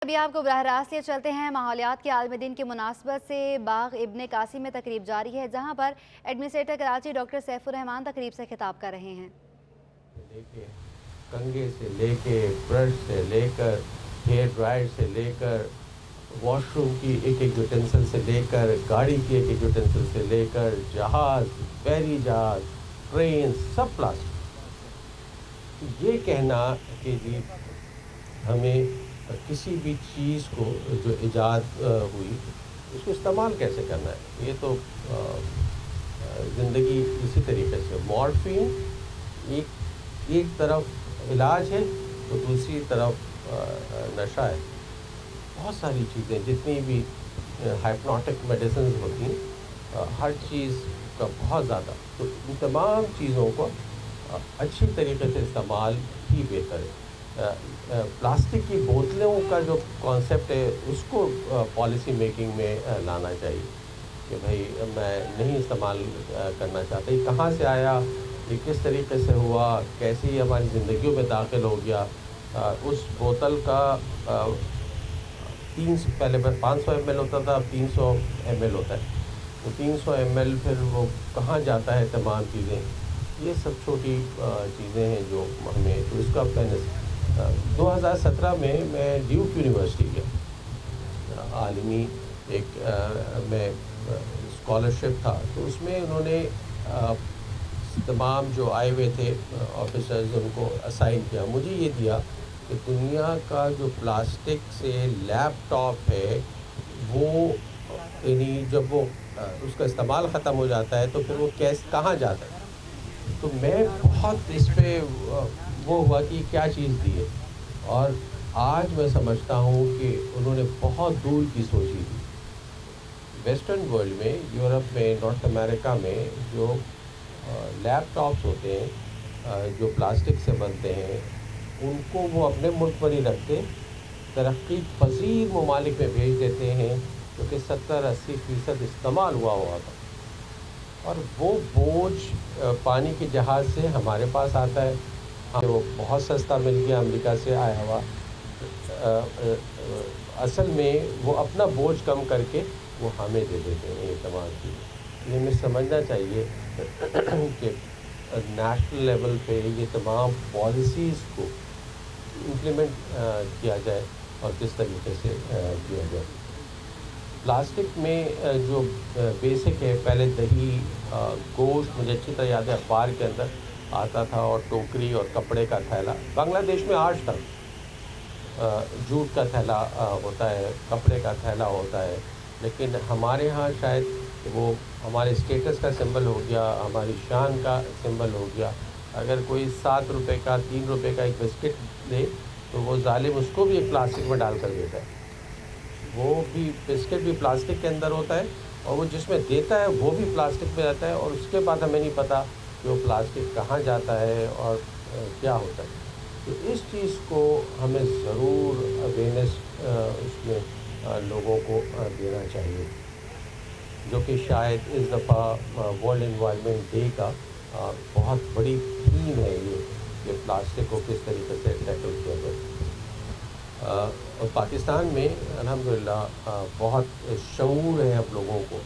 ابھی آپ کو براہ راست لے چلتے ہیں۔ ماحولیات کے عالمی دن کی مناسبت سے باغ ابن قاسم میں تقریب جاری ہے، جہاں پر ایڈمنسٹریٹر کراچی ڈاکٹر سیف الرحمان تقریب سے خطاب کر رہے ہیں۔ کنگھے سے لے کے برش سے لے کر ہیئر ڈرائر سے لے کر واش روم کی ایک یوٹینسل سے لے کر گاڑی کی ایک یوٹینسل سے لے کر جہاز، بحری جہاز، ٹرین، سب پلاسٹک۔ یہ کہنا کہ جی ہمیں کسی بھی چیز کو جو ایجاد ہوئی اس کو استعمال کیسے کرنا ہے، یہ تو زندگی اسی طریقے سے مورفین ایک طرف علاج ہے تو دوسری طرف نشہ ہے۔ بہت ساری چیزیں جتنی بھی ہائپنوٹک میڈیسنز ہوتی ہیں، ہر چیز کا بہت زیادہ، تو ان تمام چیزوں کو اچھی طریقے سے استعمال ہی بہتر ہے۔ پلاسٹک کی بوتلوں کا جو کانسیپٹ ہے اس کو پالیسی میکنگ میں لانا چاہیے کہ بھائی میں نہیں استعمال کرنا چاہتا۔ یہ کہاں سے آیا، یہ کس طریقے سے ہوا، کیسے یہ ہماری زندگیوں میں داخل ہو گیا۔ اس بوتل کا پہلے 500 ml ہوتا تھا، اب 300 ml ہوتا ہے، تو 300 ml پھر وہ کہاں جاتا ہے، تمام چیزیں، یہ سب چھوٹی چیزیں ہیں جو ہمیں، تو اس کا 2017 میں ڈیوک یونیورسٹی گیا، عالمی ایک میں اسکالرشپ تھا، تو اس میں انہوں نے تمام جو آئے ہوئے تھے آفیسرز ان کو اسائن کیا، مجھے یہ دیا کہ دنیا کا جو پلاسٹک سے لیپ ٹاپ ہے وہ یعنی جب وہ اس کا استعمال ختم ہو جاتا ہے تو پھر وہ کہاں جاتا ہے۔ تو میں بہت اس پہ وہ ہوا کہ کیا چیز دی ہے، اور آج میں سمجھتا ہوں کہ انہوں نے بہت دور کی سوچی تھی۔ ویسٹرن ورلڈ میں، یورپ میں، نارتھ امریکہ میں جو لیپ ٹاپس ہوتے ہیں جو پلاسٹک سے بنتے ہیں، ان کو وہ اپنے ملک پر ہی رکھتے، ترقی پذیر ممالک میں بھیج دیتے ہیں، کیونکہ 70-80% استعمال ہوا تھا، اور وہ بوجھ پانی کے جہاز سے ہمارے پاس آتا ہے، وہ بہت سستا مل گیا امریکہ سے آیا ہوا۔ اصل میں وہ اپنا بوجھ کم کر کے وہ ہمیں دے دیتے ہیں یہ تمام چیزیں۔ یہ ہمیں سمجھنا چاہیے کہ نیشنل لیول پہ یہ تمام پالیسیز کو امپلیمنٹ کیا جائے اور کس طریقے سے کیا جائے۔ پلاسٹک میں جو بیسک ہے، پہلے دہی، گوشت، مجھے اچھی طرح یاد ہے اخبار کے اندر آتا تھا، اور ٹوکری اور کپڑے کا تھیلا۔ بنگلہ دیش میں آج تک جوٹ کا تھیلا ہوتا ہے، کپڑے کا تھیلا ہوتا ہے، لیکن ہمارے ہاں شاید وہ ہمارے اسٹیٹس کا سمبل ہو گیا، ہماری شان کا سمبل ہو گیا۔ اگر کوئی 7 روپے کا، 3 روپے کا ایک بسکٹ دے تو وہ ظالم اس کو بھی ایک پلاسٹک میں ڈال کر دیتا ہے، وہ بھی بسکٹ بھی پلاسٹک کے اندر ہوتا ہے، اور وہ جس میں دیتا ہے وہ بھی پلاسٹک میں رہتا ہے، اور اس کے بعد ہمیں نہیں پتہ کہ وہ پلاسٹک کہاں جاتا ہے اور کیا ہوتا ہے۔ تو اس چیز کو ہمیں ضرور اویئرنیس اس میں لوگوں کو دینا چاہیے، جو کہ شاید اس دفعہ ورلڈ انوائرمنٹ ڈے کا بہت بڑی تھیم ہے یہ، کہ پلاسٹک کو کس طریقے سے ٹیکل کیا جائے۔ اور پاکستان میں الحمدللہ بہت شعور ہے اب لوگوں کو،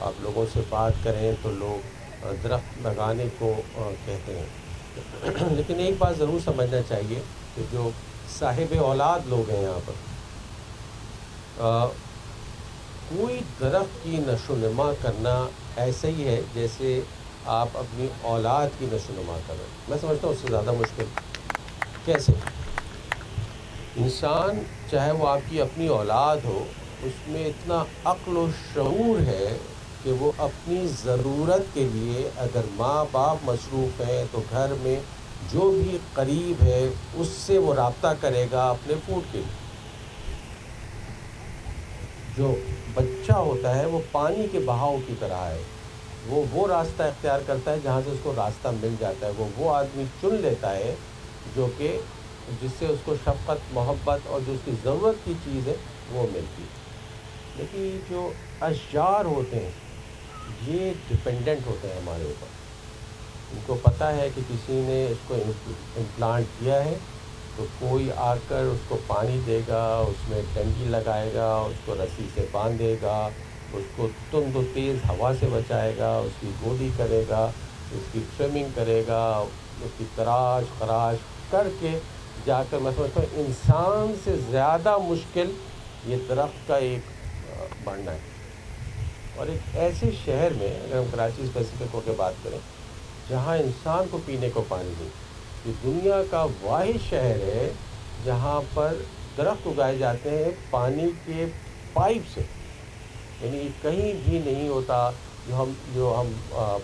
آپ لوگوں سے بات کریں تو لوگ درخت لگانے کو کہتے ہیں، لیکن ایک بات ضرور سمجھنا چاہیے کہ جو صاحب اولاد لوگ ہیں یہاں پر، کوئی درخت کی نشو و نما کرنا ایسے ہی ہے جیسے آپ اپنی اولاد کی نشو و نما کر رہے ہیں۔ میں سمجھتا ہوں اس سے زیادہ مشکل کیسے؟ انسان چاہے وہ آپ کی اپنی اولاد ہو، اس میں اتنا عقل و شعور ہے کہ وہ اپنی ضرورت کے لیے، اگر ماں باپ مصروف ہیں تو گھر میں جو بھی قریب ہے اس سے وہ رابطہ کرے گا اپنے فوڈ کے لیے۔ جو بچہ ہوتا ہے وہ پانی کے بہاؤ کی طرح ہے، وہ راستہ اختیار کرتا ہے جہاں سے اس کو راستہ مل جاتا ہے، وہ آدمی چن لیتا ہے جو کہ جس سے اس کو شفقت، محبت اور جو اس کی ضرورت کی چیز ہے وہ ملتی ہے۔ لیکن جو اشجار ہوتے ہیں یہ ڈپینڈنٹ ہوتے ہیں ہمارے اوپر، ان کو پتہ ہے کہ کسی نے اس کو امپلانٹ کیا ہے، تو کوئی آ کر اس کو پانی دے گا، اس میں ٹنکی لگائے گا، اس کو رسی سے باندھے گا، اس کو تند و تیز ہوا سے بچائے گا، اس کی گودی کرے گا، اس کی ٹرمنگ کرے گا، اس کی تراش خراش کر کے جا کر میں سمجھتا ہوں انسان سے زیادہ مشکل یہ درخت کا ایک بڑھنا ہے۔ اور ایک ایسے شہر میں اگر ہم کراچی اسپیسیفک ہو کے بات کریں جہاں انسان کو پینے کو پانی نہیں، یہ دنیا کا واحد شہر ہے جہاں پر درخت اگائے جاتے ہیں پانی کے پائپ سے، یعنی کہیں بھی نہیں ہوتا جو ہم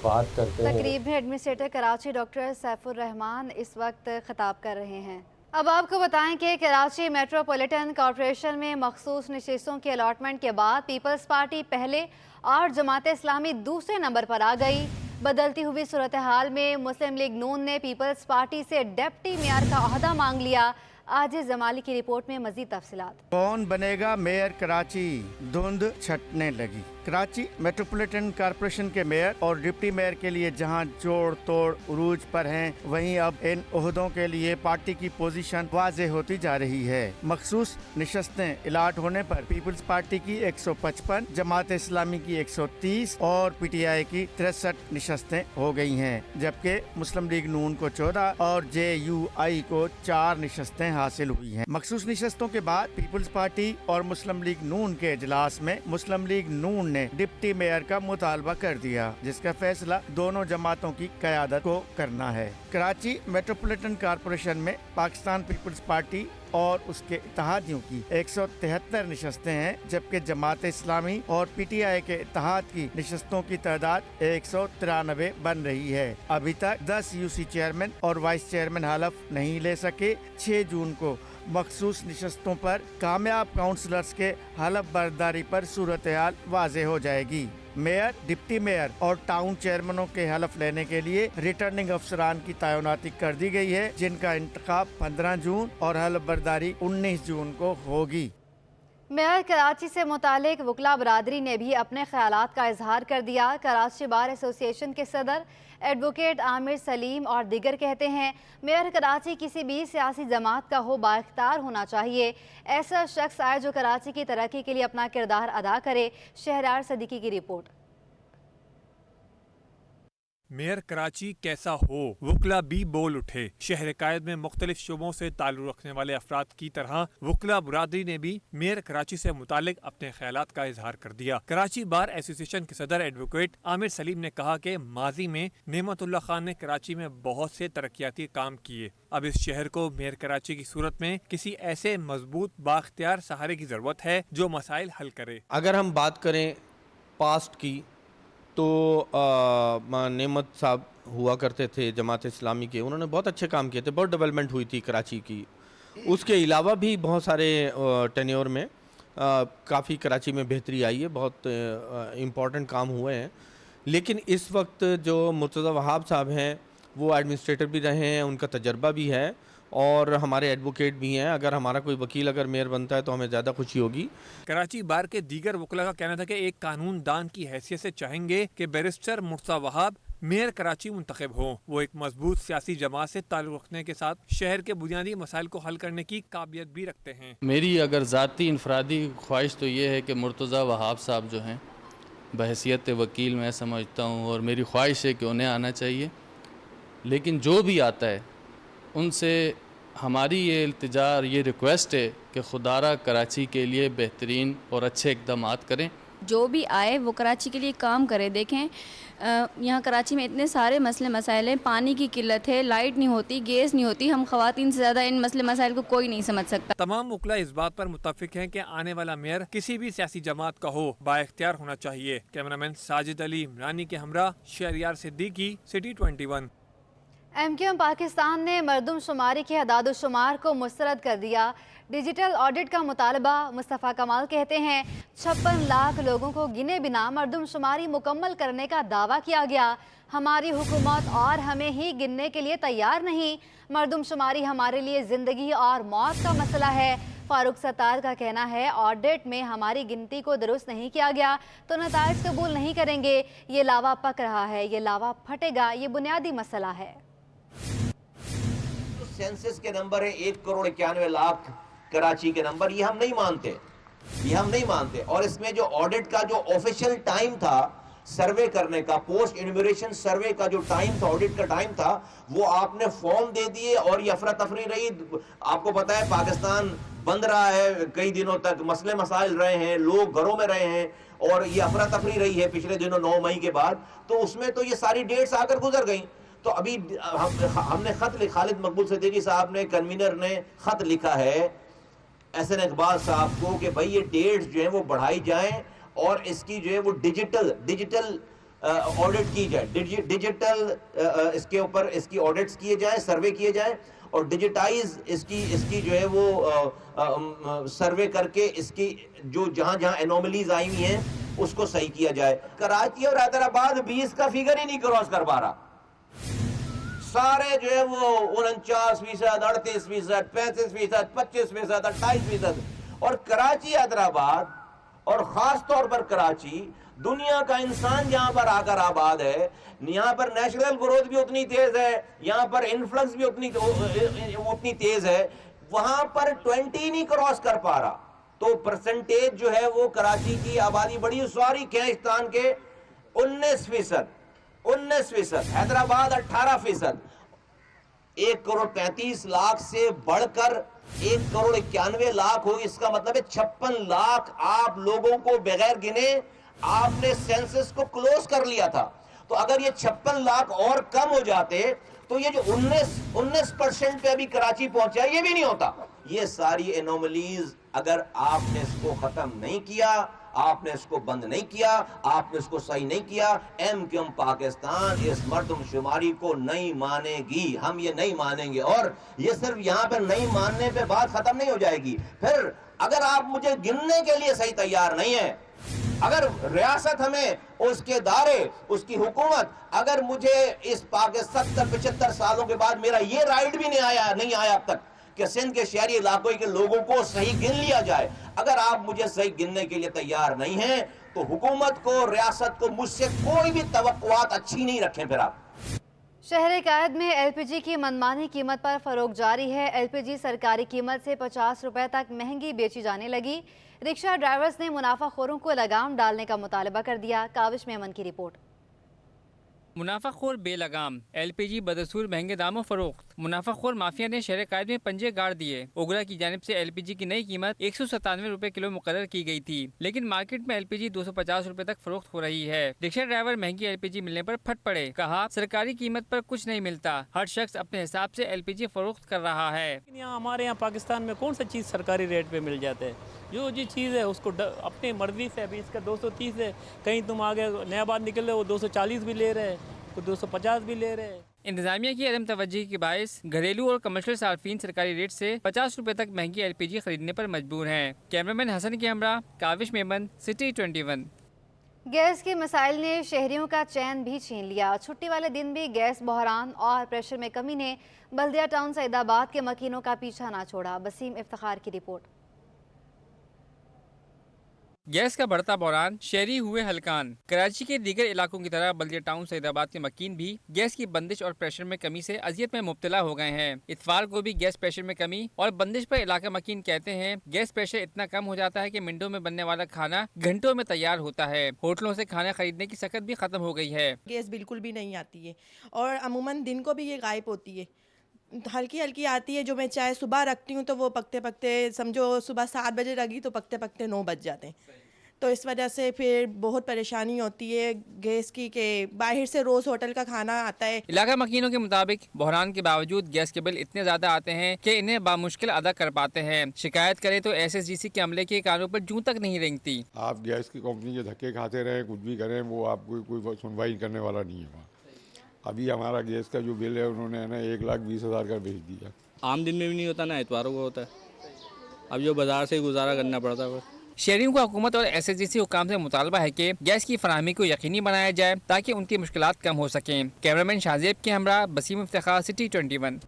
بات کرتے ہیں۔ تقریب میں ایڈمنسٹریٹر کراچی ڈاکٹر سیف الرحمان اس وقت خطاب کر رہے ہیں۔ اب آپ کو بتائیں کہ کراچی میٹروپولیٹن کارپوریشن میں مخصوص نشستوں کے الاٹمنٹ کے بعد پیپلز پارٹی پہلے اور جماعت اسلامی دوسرے نمبر پر آ گئی۔ بدلتی ہوئی صورتحال میں مسلم لیگ نون نے پیپلز پارٹی سے ڈپٹی میئر کا عہدہ مانگ لیا۔ عاجز جمالی کی رپورٹ میں مزید تفصیلات۔ کون بنے گا میئر کراچی؟ دھند چھٹنے لگی۔ کراچی میٹروپولیٹن کارپوریشن کے میئر اور ڈپٹی میئر کے لیے جہاں جوڑ توڑ عروج پر ہیں، وہیں اب ان عہدوں کے لیے پارٹی کی پوزیشن واضح ہوتی جا رہی ہے۔ مخصوص نشستیں الاٹ ہونے پر پیپلز پارٹی کی 155، جماعت اسلامی کی 130 اور پی ٹی آئی کی 63 نشستیں ہو گئی ہیں، جبکہ مسلم لیگ نون کو 14 اور جے یو آئی کو 4 نشستیں حاصل ہوئی ہیں۔ مخصوص نشستوں کے بعد پیپلز پارٹی اور مسلم لیگ نون کے اجلاس میں مسلم لیگ نون نے ڈپٹی میئر کا مطالبہ کر دیا، جس کا فیصلہ دونوں جماعتوں کی قیادت کو کرنا ہے۔ کراچی میٹروپولیٹن کارپوریشن میں پاکستان پیپلز پارٹی اور اس کے اتحادیوں کی 173 نشستیں ہیں، جبکہ جماعت اسلامی اور پی ٹی آئی کے اتحاد کی نشستوں کی تعداد 193 بن رہی ہے۔ ابھی تک 10 یو سی چیئرمین اور وائس چیئرمین حلف نہیں لے سکے۔ 6 جون کو مخصوص نشستوں پر کامیاب کاؤنسلرز کے حلف برداری پر صورتحال واضح ہو جائے گی۔ میئر، ڈپٹی میئر اور ٹاؤن چیئرمینوں کے حلف لینے کے لیے ریٹرننگ افسران کی تعیناتی کر دی گئی ہے، جن کا انتخاب 15 جون اور حلف برداری 19 جون کو ہوگی۔ میئر کراچی سے متعلق وکلا برادری نے بھی اپنے خیالات کا اظہار کر دیا۔ کراچی بار ایسوسی ایشن کے صدر ایڈوکیٹ عامر سلیم اور دیگر کہتے ہیں میئر کراچی کسی بھی سیاسی جماعت کا ہو بااختیار ہونا چاہیے، ایسا شخص آئے جو کراچی کی ترقی کے لیے اپنا کردار ادا کرے۔ شہریار صدیقی کی رپورٹ۔ میئر کراچی کیسا ہو، وکلا بھی بول اٹھے۔ شہر قائد میں مختلف شعبوں سے تعلق رکھنے والے افراد کی طرح وکلا برادری نے بھی میئر کراچی سے متعلق اپنے خیالات کا اظہار کر دیا۔ کراچی بار ایسوسی ایشن کے صدر ایڈوکیٹ عامر سلیم نے کہا کہ ماضی میں نعمت اللہ خان نے کراچی میں بہت سے ترقیاتی کام کیے، اب اس شہر کو میئر کراچی کی صورت میں کسی ایسے مضبوط بااختیار سہارے کی ضرورت ہے جو مسائل حل کرے۔ اگر ہم بات کریں پاسٹ کی تو نعمت صاحب ہوا کرتے تھے جماعت اسلامی کے، انہوں نے بہت اچھے کام کیے تھے، بہت ڈیولپمنٹ ہوئی تھی کراچی کی۔ اس کے علاوہ بھی بہت سارے ٹینیور میں کافی کراچی میں بہتری آئی ہے، بہت امپورٹنٹ کام ہوئے ہیں۔ لیکن اس وقت جو مرتضی وہاب صاحب ہیں وہ ایڈمنسٹریٹر بھی رہے ہیں، ان کا تجربہ بھی ہے اور ہمارے ایڈوکیٹ بھی ہیں۔ اگر ہمارا کوئی وکیل اگر میئر بنتا ہے تو ہمیں زیادہ خوشی ہوگی۔ کراچی بار کے دیگر وکلا کا کہنا تھا کہ ایک قانون دان کی حیثیت سے چاہیں گے کہ بیرسٹر مرتضی وہاب میئر کراچی منتخب ہوں۔ وہ ایک مضبوط سیاسی جماعت سے تعلق رکھنے کے ساتھ شہر کے بنیادی مسائل کو حل کرنے کی قابلیت بھی رکھتے ہیں۔ میری اگر ذاتی انفرادی خواہش تو یہ ہے کہ مرتضی وہاب صاحب جو ہیں بحیثیت وکیل میں سمجھتا ہوں اور میری خواہش ہے کہ انہیں آنا چاہیے، لیکن جو بھی آتا ہے ان سے ہماری یہ التجا اور یہ ریکویسٹ ہے کہ خدارہ کراچی کے لیے بہترین اور اچھے اقدامات کریں۔ جو بھی آئے وہ کراچی کے لیے کام کرے۔ دیکھیں یہاں کراچی میں اتنے سارے مسئلے مسائل ہیں، پانی کی قلت ہے، لائٹ نہیں ہوتی، گیس نہیں ہوتی، ہم خواتین سے زیادہ ان مسئلے مسائل کو کوئی نہیں سمجھ سکتا۔ تمام وکلا اس بات پر متفق ہیں کہ آنے والا میئر کسی بھی سیاسی جماعت کا ہو بااختیار ہونا چاہیے۔ کیمرامین ساجد علی عمرانی کے ہمراہ Shahryar Siddiqui, city 21۔ M Q M Pakistan نے مردم شماری کے اعداد و شمار کو مسترد کر دیا۔ ڈیجیٹل آڈٹ کا مطالبہ۔ مصطفیٰ کمال کہتے ہیں 56 لاکھ لوگوں کو گنے بنا مردم شماری مکمل کرنے کا دعویٰ کیا گیا۔ ہماری حکومت اور ہمیں ہی گننے کے لیے تیار نہیں۔ مردم شماری ہمارے لیے زندگی اور موت کا مسئلہ ہے۔ فاروق ستار کا کہنا ہے آڈٹ میں ہماری گنتی کو درست نہیں کیا گیا تو نتائج قبول نہیں کریں گے۔ یہ لاوا پک رہا ہے، یہ لاوا پھٹے گا، یہ بنیادی مسئلہ ہے۔ सेंसस के नंबर है 1,91,00,000 कराची के नंबर, ये हम नहीं मानते। और इसमें जो ऑडिट का जो ऑफिशियल टाइम था सर्वे करने का, पोस्ट इन्यूमरेशन सर्वे का जो टाइम था, ऑडिट का टाइम था, वो आपने फॉर्म दे दिए और ये अफरा तफरी रही। आपको पता है पाकिस्तान बंद रहा है कई दिनों तक, मसले मसाइल रहे हैं, लोग घरों में रहे हैं और ये अफरा तफरी रही है पिछले दिनों 9 मई के बाद। तो उसमें तो ये सारी डेट्स आकर गुजर गई। तो अभी हमने खत लिखा, खालिद मकबूल सिद्दीकी साहब ने, कन्वीनर ने खत लिखा है एहसन इकबाल साहब को कि भाई ये डेट्स जो है वो बढ़ाई जाएं और इसकी जो है वो डिजिटल ऑडिट की जाए, डिजिटल इसके ऊपर इसकी ऑडिट्स किए जाएं, सर्वे किए जाएं और डिजिटाइज इसकी जो है वो सर्वे करके इसकी जो जहां एनोमलीज आई हुई हैं उसको सही किया जाए। कराची और हैदराबाद 20 का फिगर ही नहीं क्रॉस कर पा रहा। सारे जो है वो 49%, 38%, 35%, 25%, 28%। और कराची हैदराबाद और खास तौर पर कराची, दुनिया का इंसान जहां पर आकर आबाद है, यहाँ पर नेशनल ग्रोथ भी उतनी तेज है, यहाँ पर इन्फ्लक्स भी उतनी तेज है, वहां पर 20 नहीं क्रॉस कर पा रहा। तो परसेंटेज जो है वो कराची की आबादी बड़ी, सॉरी केस्तान के 19%, हैदराबाद 18%। 1,35,00,000 से बढ़कर 1,91,00,000 हो, इसका मतलब है 56 लाख आप लोगों को बगैर गिने आपने सेंसस को क्लोज कर लिया था। तो अगर ये 56 लाख और कम हो जाते तो ये जो 19% पे अभी कराची पहुंचा ये भी नहीं होता। ये सारी एनोमलीज अगर आपने इसको खत्म नहीं किया, आपने इसको बंद नहीं किया, आपने इसको सही नहीं किया, MQM पाकिस्तान इस मर्दमशुमारी को नहीं मानेगी। हम ये नहीं मानेंगे और ये सिर्फ यहाँ पर नहीं मानने पे बात खत्म नहीं हो जाएगी। फिर अगर आप मुझे गिनने के लिए सही तैयार नहीं है, अगर रियासत हमें, उसके दायरे, उसकी हुकूमत, अगर मुझे इस पाकिस्तान 70-75 सालों के बाद मेरा ये राइट भी नहीं आया अब तक कि सिंध के शहरी इलाकों के लोगों को सही गिन लिया जाए, अगर आप मुझे सही गिनने के लिए तैयार नहीं हैं तो हुकूमत को, रियासत को मुझसे कोई भी तवक्कुआत अच्छी नहीं रखें। फिर आप शहर कायद में LPG की मनमानी कीमत पर फरोख्त जारी है। LPG सरकारी कीमत से 50 रुपए तक महंगी बेची जाने लगी। रिक्शा ड्राइवर्स ने मुनाफाखोरों को लगाम डालने का मुतालबा कर दिया। काविश मेमन की रिपोर्ट। मुनाफाखोर बेलगाम, LPG बदसूर महंगे दामों फरोख्त। मुनाफाखोर माफिया ने शहर कायद में पंजे गाड़ दिए। ओगरा की जानिब से LPG की नई कीमत 197 रुपए किलो मुकर्रर की गई थी, लेकिन मार्केट में LPG 250 रुपए तक फरोख्त हो रही है। रिक्शा ड्राइवर महंगी LPG मिलने पर फट पड़े, कहा सरकारी कीमत पर कुछ नहीं मिलता, हर शख्स अपने हिसाब से LPG फरोख्त कर रहा है। यहाँ हमारे यहाँ पाकिस्तान में कौन सा चीज़ सरकारी रेट पे मिल जाता है? जो चीज़ है उसको अपनी मर्जी से, अभी इसका 230 है, कहीं तुम आगे नया बात निकल रहे हो 240 भी ले रहे हैं, तो 250 भी ले रहे हैं। इंतजामिया की अदम तवज्जुही के बायस घरेलू और कमर्शियल सार्फिन सरकारी रेट से 50 रुपए तक महंगी LPG खरीदने पर मजबूर हैं। कैमरामैन हसन के हमरा, काविश मेमन, सिटी 21। गैस के मसाइल ने शहरियों का चैन भी छीन लिया। छुट्टी वाले दिन भी गैस बहरान और प्रेशर में कमी ने बल्दिया टाउन सईदाबाद के मकीनों का पीछा ना छोड़ा। वसीम इफ्तिखार की रिपोर्ट। गैस का बढ़ता बहरान, शहरी हुए हलकान। कराची के दीगर इलाकों की तरह बल्दिया टाउन सईदाबाद के मकीन भी गैस की बंदिश और प्रेशर में कमी से अजियत में मुब्तला हो गए हैं। इतवार को भी गैस प्रेशर में कमी और बंदिश पर इलाका मकीन कहते हैं गैस प्रेशर इतना कम हो जाता है कि मिनटों में बनने वाला खाना घंटों में तैयार होता है। होटलों से खाना खरीदने की सकत भी खत्म हो गई है। गैस बिल्कुल भी नहीं आती है और अमूमन दिन को भी ये गायब होती है, हल्की हल्की आती है। जो मैं चाय सुबह रखती हूँ तो वो पकते पकते, समझो सुबह 7 बजे रखी तो पकते पकते 9 बज जाते हैं। तो इस वजह से फिर बहुत परेशानी होती है गैस की कि बाहर से रोज़ होटल का खाना आता है। इलाका मकीनों के मुताबिक बहरान के बावजूद गैस के बिल इतने ज़्यादा आते हैं कि इन्हें बामुश्किल अदा कर पाते हैं। शिकायत करें तो SSGC के अमले के कानों पर जूं तक नहीं रेंगती। आप गैस की कंपनी के धक्के खाते रहें, कुछ भी करें, वो आपको कोई सुनवाई करने वाला नहीं है वहाँ। अभी हमारा गैस का जो बिल है उन्होंने ना 1,20,000 का भेज दिया। आम दिन में भी नहीं होता ना, इतवारों को होता है। अब जो बाजार से गुजारा करना पड़ता है। शहरियों को हुकूमत और SSGC हुकाम से मुतालबा है कि गैस की फराहमी को यकीनी बनाया जाए ताकि उनकी मुश्किलात कम हो सकें। कैमरामैन शाहजेब के हमरा, Waseem Iftikhar, city 21।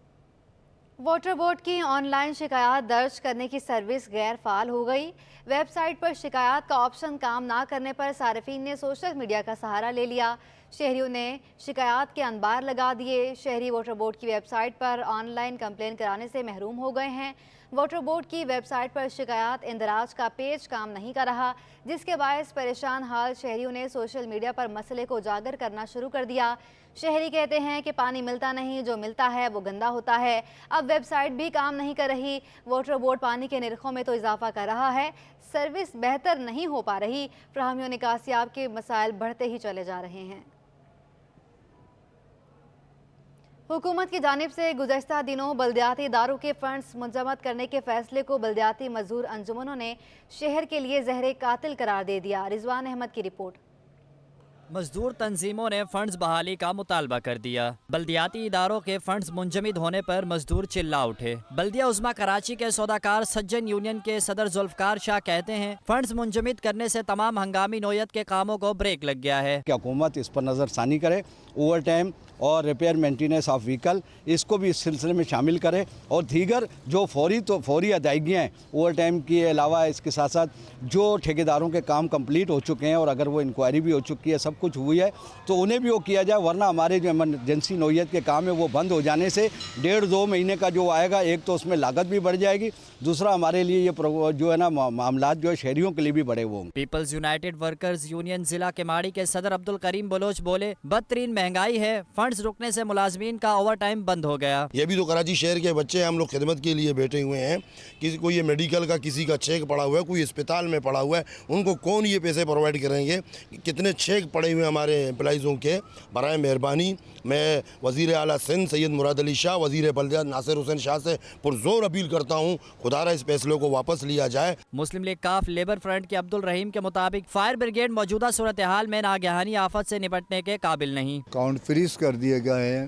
Water board की ऑनलाइन शिकायत दर्ज करने की सर्विस गैर फाल हो गई। वेबसाइट पर शिकायत का ऑप्शन काम ना करने पर सार्फिन ने सोशल मीडिया का सहारा ले लिया। शहरियों ने शिकायत के अनबार लगा दिए। शहरी वोटर बोर्ड की वेबसाइट पर ऑनलाइन कंप्लेन कराने से महरूम हो गए हैं। वोटर बोर्ड की वेबसाइट पर शिकायत इंदराज का पेज काम नहीं कर रहा, जिसके बायस परेशान हाल शहरियों ने सोशल मीडिया पर मसले को उजागर करना शुरू कर दिया। शहरी कहते हैं कि पानी मिलता नहीं, जो मिलता है वो गंदा होता है। अब वेबसाइट भी काम नहीं कर रही। वोटर बोर्ड पानी के निर्खों में तो इजाफा कर रहा है, सर्विस बेहतर नहीं हो पा रही। फ्राहमियों निकासियाब के मसाइल बढ़ते ही चले जा रहे हैं। हुकूमत की जानिब से गुज़श्ता दिनों बल्दियाती इदारों के फंड्स मुंजमद करने के फैसले को बल्दियाती मजदूर अंजुमनों ने शहर के लिए जहर कातिल करार दे दिया। रिजवान अहमद की रिपोर्ट। मजदूर तंजीमों ने फंड्स बहाली का मुतालबा कर दिया। बल्दियाती इदारों के फंड्स मुंजमद होने पर मजदूर चिल्ला उठे। बल्दिया उज़्मा कराची के सौदाकार सज्जन यूनियन के सदर जुल्फकार शाह कहते हैं, फंड्स मुंजमद करने से तमाम हंगामी नौयत के कामों को ब्रेक लग गया है कि हुकूमत इस पर नज़रसानी करे, ओवर टाइम और रिपेयर मेंटेनेंस ऑफ व्हीकल इसको भी इस सिलसिले में शामिल करे, और दीगर जो फौरी अदायगियाँ हैं ओवर टाइम के अलावा इसके साथ साथ जो ठेकेदारों के काम कंप्लीट हो चुके हैं और अगर वो इंक्वायरी भी हो चुकी है, सब कुछ हुई है, तो उन्हें भी वो किया जाए, वरना हमारे जो इमरजेंसी नौयत के काम है वो बंद हो जाने से 1.5-2 महीने का जो आएगा, एक तो उसमें लागत भी बढ़ जाएगी, दूसरा हमारे लिए ये जो है ना मामला जो है शहरियों के लिए भी बड़े हुए। पीपल्स यूनाइटेड वर्कर्स यूनियन जिला केमाड़ी के सदर अब्दुल करीम बलोच बोले, बदतरीन महंगाई है, फंड्स रुकने से मुलाजमीन का ओवर टाइम बंद हो गया। ये भी तो कराची शहर के बच्चे हम लोग खिदमत के लिए बैठे हुए हैं, किसी को ये मेडिकल का किसी का चेक पड़ा हुआ है, कोई अस्पताल में पड़ा हुआ है, उनको कौन ये पैसे प्रोवाइड करेंगे? कितने चेक पड़े हुए हमारे एम्प्लॉइज़ों के। बराए मेहरबानी मैं वज़ीर आला सिंध सैयद मुराद अली शाह, वज़ीर बल्दियात नासिर हुसैन शाह से पुरजोर अपील करता हूँ, खुदारा इस फैसले को वापस लिया जाए। मुस्लिम लीग काफ लेबर फ्रंट के अब्दुल रहीम के मुताबिक फायर ब्रिगेड मौजूदा सूरत हाल में नागहानी आफत से निपटने के काबिल नहीं। अकाउंट फ्रीज कर दिए गए हैं।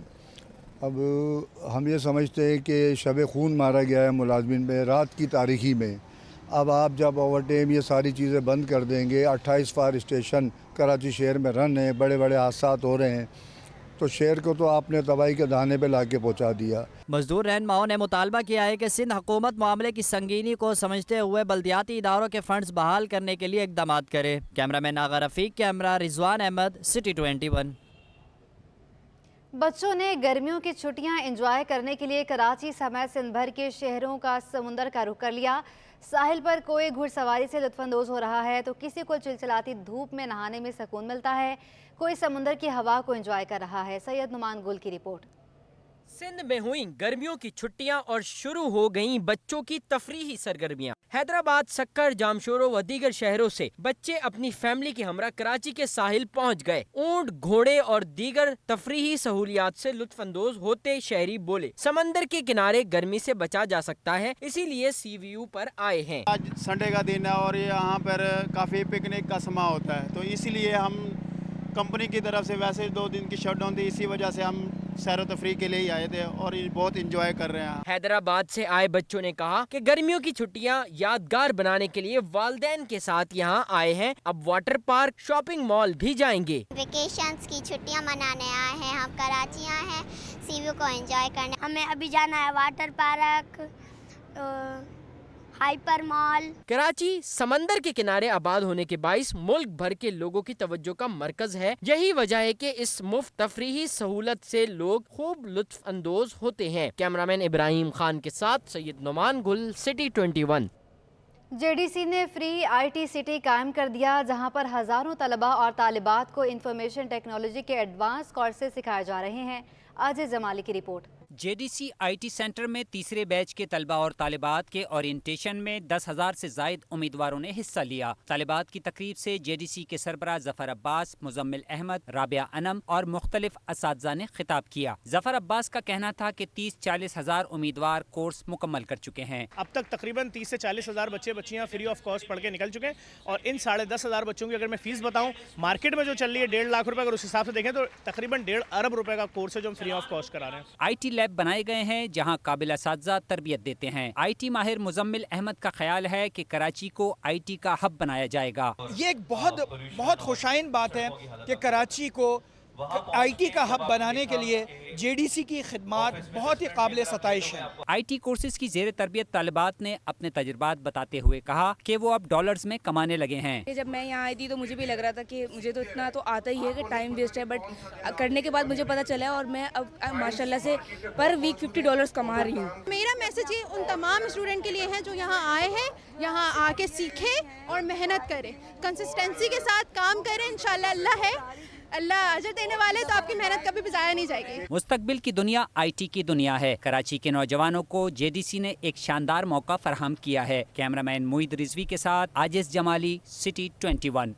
अब हम ये समझते हैं कि शब खून मारा गया है मुलाजमिन में रात की तारीखी में। अब आप जब ओवर टाइम ये सारी चीज़ें बंद कर देंगे, 28 फायर स्टेशन कराची शहर में रन हैं, बड़े बड़े हादसा हो रहे हैं, तो शहर को तो आपने तबाही के दाने पे ला के पहुँचा दिया। मजदूर रहनुमाओं ने मुतालबा किया है कि सिंध हुकूमत मामले की संगीनी को समझते हुए बल्दियाती इदारों के फंड्स बहाल करने के लिए इकदाम करे। कैमरामैन आगा रफीक के हमरा रिजवान अहमद, सिटी 21। बच्चों ने गर्मियों की छुट्टियां एंजॉय करने के लिए कराची समेत सिंध भर के शहरों का समुंदर का रुख कर लिया। साहिल पर कोई घुड़सवारी से लुत्फानंदोज हो रहा है, तो किसी को चिलचिलाती धूप में नहाने में सुकून मिलता है, कोई समुंदर की हवा को एंजॉय कर रहा है। सैयद नुमान गुल की रिपोर्ट। सिंध में हुई गर्मियों की छुट्टियां और शुरू हो गईं बच्चों की तफरीही सरगर्मियां। हैदराबाद, सक्कर, जामशोरो व दीगर शहरों से बच्चे अपनी फैमिली के हमरा कराची के साहिल पहुंच गए। ऊंट, घोड़े और दीगर तफरीही सहूलियात से लुत्फानंदोज होते शहरी बोले, समंदर के किनारे गर्मी से बचा जा सकता है, इसीलिए CVU पर आए हैं। आज संडे का दिन है और यहाँ पर काफ़ी पिकनिक का समय होता है, तो इसीलिए हम कंपनी की तरफ से वैसे 2 दिन की शटडाउन थी, इसी वजह से हम सैर तफरीह के लिए ही आए थे और बहुत इंजॉय कर रहे हैं। हैदराबाद से आए बच्चों ने कहा कि गर्मियों की छुट्टियां यादगार बनाने के लिए वालिदैन के साथ यहाँ आए हैं। अब वाटर पार्क, शॉपिंग मॉल भी जाएंगे। वेकेशंस की छुट्टियां मनाने आए हैं, हम कराची आए हैं CVU को एंजॉय करने। हमें अभी जाना है water park, hyper mall. Karachi समंदर के किनारे आबाद होने के बाइस मुल्क भर के लोगों की तवज्जो का मरकज है। यही वजह है कि इस मुफ्त तफरीही सहूलत से लोग खूब लुत्फ अंदोज होते हैं। कैमरामैन इब्राहिम खान के साथ सैयद नुमान गुल, सिटी 21। JDC ने फ्री IT सिटी कायम कर दिया, जहां पर हज़ारों तलबा और तालिबात को इंफॉर्मेशन टेक्नोलॉजी के एडवांस कोर्सेज सिखाए जा रहे हैं। अजय जमाली की रिपोर्ट। JDC IT सेंटर में तीसरे बैच के तलबा और तालिबात के ओरिएंटेशन में 10,000 से जायद उम्मीदवारों ने हिस्सा लिया। तालिबात की तकरीब से JDC के सरबराह जफर अब्बास, मुजम्मिल अहमद, राबिया अनम और मुख्तलिफ असातिज़ा ने खिताब किया। जफर अब्बास का कहना था कि 30-40 हज़ार उम्मीदवार कोर्स मुकम्मल कर चुके हैं। अब तक तकरीबन 30 से 40 हज़ार बच्चे बच्चियाँ फ्री ऑफ कॉस्ट पढ़ के निकल चुके हैं, और इन 10,500 बच्चों की अगर मैं फीस बताऊँ, मार्केट में जो चल रही है 1.5 लाख रुपए, अगर उस हिसाब से देखें तो तकरीबन 1.5 अरब रुपए का कोर्स है जो हम फ्री ऑफ कॉस्ट करा रहे हैं। IT लैब बनाए गए हैं जहां काबिल असातिज़ा तरबियत देते हैं। IT माहिर मुजम्मिल अहमद का ख्याल है कि कराची को IT का हब बनाया जाएगा। ये एक बहुत खुशाइन बात है कि कराची को आईटी का हब बनाने के लिए जेडीसी की खिदमात बहुत ही काबिल सताइश है। IT कोर्सेज की जेर तरबियत तालिबात ने अपने तजुर्बात बताते हुए कहा कि वो अब डॉलर्स में कमाने लगे हैं। जब मैं यहाँ आई थी तो मुझे भी लग रहा था कि मुझे तो इतना तो आता ही है कि टाइम वेस्ट है, बट करने के बाद मुझे पता चला और मैं अब माशाल्लाह से पर वीक $50 कमा रही हूँ। मेरा मैसेज ये उन तमाम स्टूडेंट के लिए है जो यहाँ आए हैं, यहाँ आके सीखें और मेहनत करें, कंसिस्टेंसी के साथ काम करें। इंशाल्लाह अल्लाह है, अल्लाह अजर देने वाले, तो आपकी मेहनत कभी भी ज़ाया नहीं जाएगी। मुस्तकबिल की दुनिया IT की दुनिया है। कराची के नौजवानों को JDC ने एक शानदार मौका फराहम किया है। कैमरामैन मुईद रिजवी के साथ आजिज जमाली, सिटी 21।